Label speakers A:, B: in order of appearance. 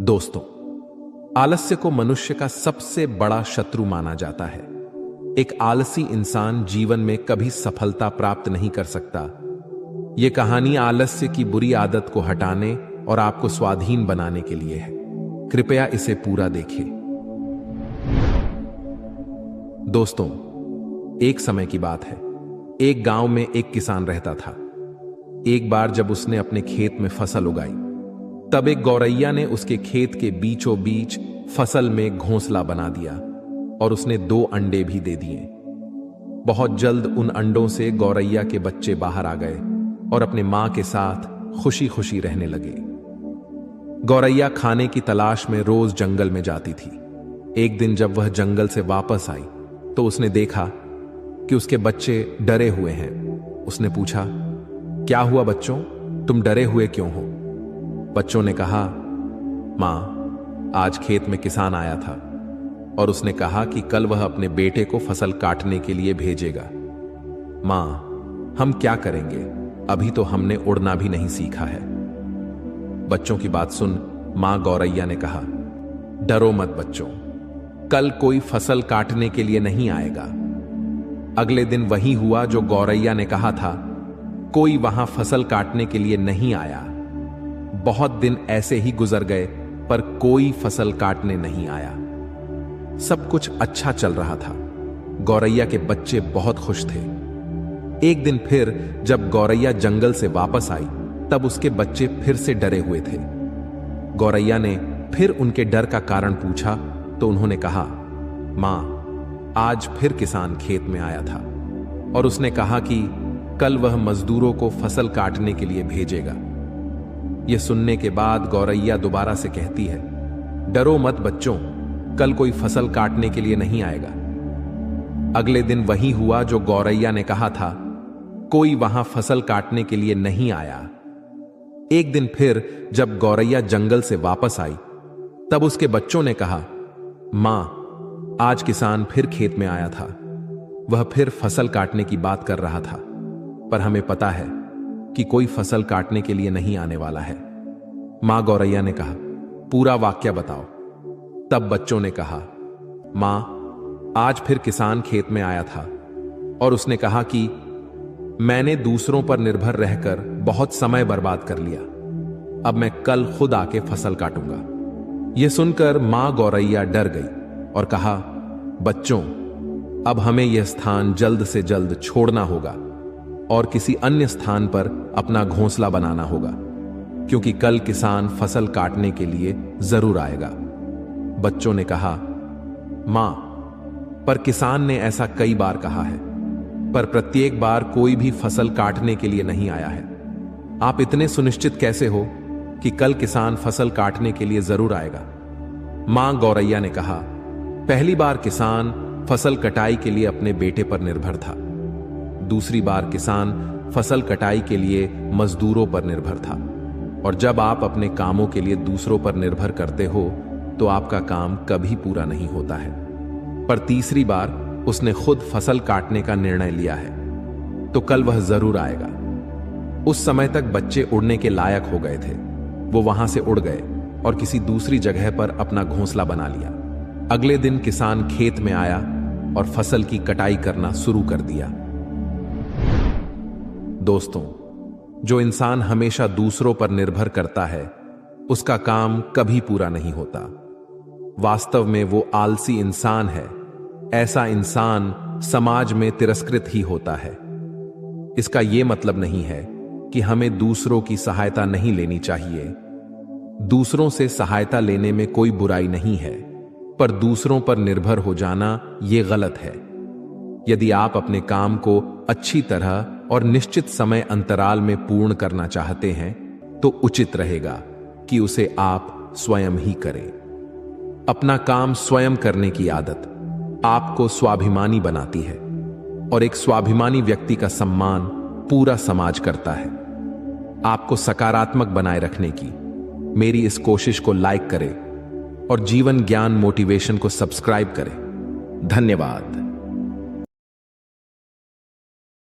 A: दोस्तों, आलस्य को मनुष्य का सबसे बड़ा शत्रु माना जाता है। एक आलसी इंसान जीवन में कभी सफलता प्राप्त नहीं कर सकता। यह कहानी आलस्य की बुरी आदत को हटाने और आपको स्वाधीन बनाने के लिए है। कृपया इसे पूरा देखें। दोस्तों, एक समय की बात है। एक गांव में एक किसान रहता था। एक बार जब उसने अपने खेत में फसल उगाई, तब एक गौरैया ने उसके खेत के बीचों बीच फसल में घोंसला बना दिया और उसने 2 अंडे भी दे दिए। बहुत जल्द उन अंडों से गौरैया के बच्चे बाहर आ गए और अपने मां के साथ खुशी खुशी रहने लगे। गौरैया खाने की तलाश में रोज जंगल में जाती थी। एक दिन जब वह जंगल से वापस आई तो उसने देखा कि उसके बच्चे डरे हुए हैं। उसने पूछा, क्या हुआ बच्चों, तुम डरे हुए क्यों हो? बच्चों ने कहा, मां, आज खेत में किसान आया था और उसने कहा कि कल वह अपने बेटे को फसल काटने के लिए भेजेगा। मां, हम क्या करेंगे? अभी तो हमने उड़ना भी नहीं सीखा है। बच्चों की बात सुन मां गौरैया ने कहा, डरो मत बच्चों, कल कोई फसल काटने के लिए नहीं आएगा। अगले दिन वही हुआ जो गौरैया ने कहा था। कोई वहां फसल काटने के लिए नहीं आया। बहुत दिन ऐसे ही गुजर गए पर कोई फसल काटने नहीं आया। सब कुछ अच्छा चल रहा था। गौरैया के बच्चे बहुत खुश थे। एक दिन फिर जब गौरैया जंगल से वापस आई तब उसके बच्चे फिर से डरे हुए थे। गौरैया ने फिर उनके डर का कारण पूछा तो उन्होंने कहा, मां, आज फिर किसान खेत में आया था और उसने कहा कि कल वह मजदूरों को फसल काटने के लिए भेजेगा। यह सुनने के बाद गौरैया दोबारा से कहती है, डरो मत बच्चों, कल कोई फसल काटने के लिए नहीं आएगा। अगले दिन वही हुआ जो गौरैया ने कहा था। कोई वहां फसल काटने के लिए नहीं आया। एक दिन फिर जब गौरैया जंगल से वापस आई तब उसके बच्चों ने कहा, मां, आज किसान फिर खेत में आया था। वह फिर फसल काटने की बात कर रहा था, पर हमें पता है कि कोई फसल काटने के लिए नहीं आने वाला है। मां गौरैया ने कहा, पूरा वाक्य बताओ। तब बच्चों ने कहा, मां, आज फिर किसान खेत में आया था और उसने कहा कि मैंने दूसरों पर निर्भर रहकर बहुत समय बर्बाद कर लिया। अब मैं कल खुद आके फसल काटूंगा। यह सुनकर मां गौरैया डर गई और कहा, बच्चों, अब हमें यह स्थान जल्द से जल्द छोड़ना होगा और किसी अन्य स्थान पर अपना घोंसला बनाना होगा, क्योंकि कल किसान फसल काटने के लिए जरूर आएगा। बच्चों ने कहा, मां, पर किसान ने ऐसा कई बार कहा है, पर प्रत्येक बार कोई भी फसल काटने के लिए नहीं आया है। आप इतने सुनिश्चित कैसे हो कि कल किसान फसल काटने के लिए जरूर आएगा? मां गौरैया ने कहा, पहली बार किसान फसल कटाई के लिए अपने बेटे पर निर्भर था। दूसरी बार किसान फसल कटाई के लिए मजदूरों पर निर्भर था। और जब आप अपने कामों के लिए दूसरों पर निर्भर करते हो तो आपका काम कभी पूरा नहीं होता है। पर तीसरी बार उसने खुद फसल काटने का निर्णय लिया है तो कल वह जरूर आएगा। उस समय तक बच्चे उड़ने के लायक हो गए थे। वो वहां से उड़ गए और किसी दूसरी जगह पर अपना घोंसला बना लिया। अगले दिन किसान खेत में आया और फसल की कटाई करना शुरू कर दिया। दोस्तों, जो इंसान हमेशा दूसरों पर निर्भर करता है उसका काम कभी पूरा नहीं होता। वास्तव में वो आलसी इंसान है। ऐसा इंसान समाज में तिरस्कृत ही होता है। इसका यह मतलब नहीं है कि हमें दूसरों की सहायता नहीं लेनी चाहिए। दूसरों से सहायता लेने में कोई बुराई नहीं है, पर दूसरों पर निर्भर हो जाना यह गलत है। यदि आप अपने काम को अच्छी तरह और निश्चित समय अंतराल में पूर्ण करना चाहते हैं तो उचित रहेगा कि उसे आप स्वयं ही करें। अपना काम स्वयं करने की आदत आपको स्वाभिमानी बनाती है और एक स्वाभिमानी व्यक्ति का सम्मान पूरा समाज करता है। आपको सकारात्मक बनाए रखने की मेरी इस कोशिश को लाइक करें और जीवन ज्ञान मोटिवेशन को सब्सक्राइब करें। धन्यवाद।